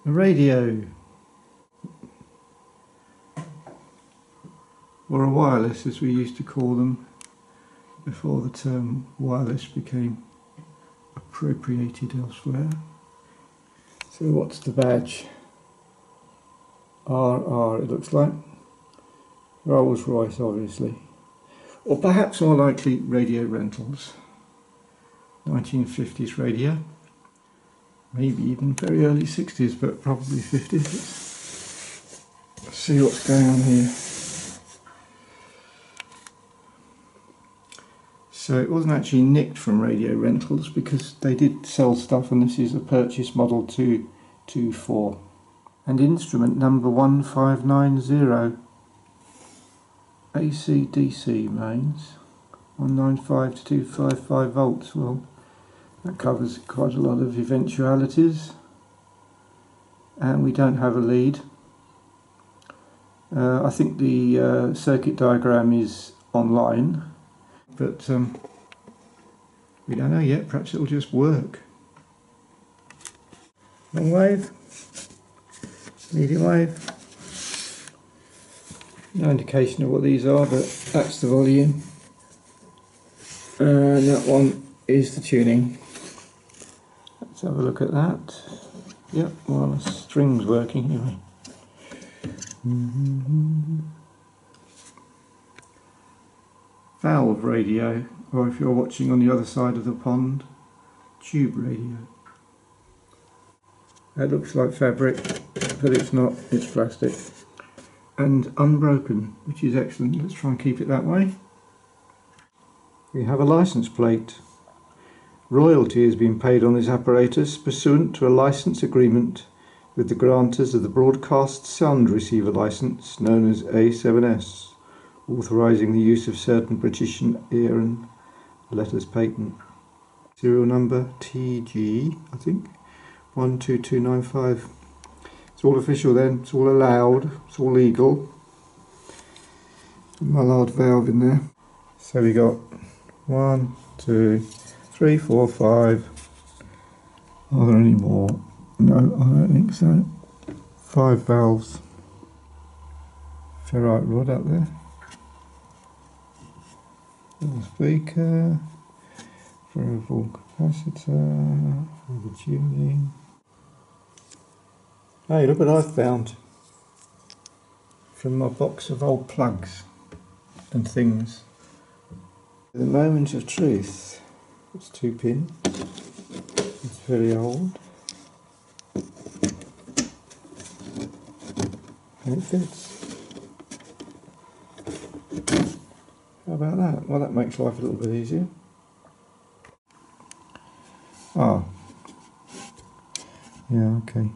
A radio, or a wireless as we used to call them before the term wireless became appropriated elsewhere. So what's the badge? RR it looks like. Rolls Royce obviously. Or perhaps more likely Radio Rentals. 1950s radio. Maybe even very early 60s, but probably 50s. Let's see what's going on here. So it wasn't actually nicked from Radio Rentals because they did sell stuff, and this is a purchase model 224. And instrument number 1590. AC/DC mains. 195 to 255 volts. Well, that covers quite a lot of eventualities, and we don't have a lead. I think the circuit diagram is online, but we don't know yet. Perhaps it'll just work. Long wave, medium wave. No indication of what these are, but that's the volume, and that one is the tuning. Let's have a look at that. Yep, well, the string's working anyway. Valve radio, or if you're watching on the other side of the pond, tube radio. That looks like fabric, but it's not, it's plastic. And unbroken, which is excellent. Let's try and keep it that way. We have a license plate. Royalty has been paid on this apparatus pursuant to a license agreement with the grantors of the Broadcast Sound Receiver License, known as A7S, authorising the use of certain British ear and letters patent. Serial number TG, I think, 12295. It's all official then, it's all allowed, it's all legal. Mullard valve in there. So we got 1, 2, 3, 4, 5. Are there any more? No, I don't think so. 5 valves. Ferrite rod up there. Little speaker. Variable capacitor. For the tuning. Hey, look what I've found from my box of old plugs and things. The moment of truth. It's 2 pin. It's very old. And it fits. How about that? Well, that makes life a little bit easier. Ah. Yeah, okay.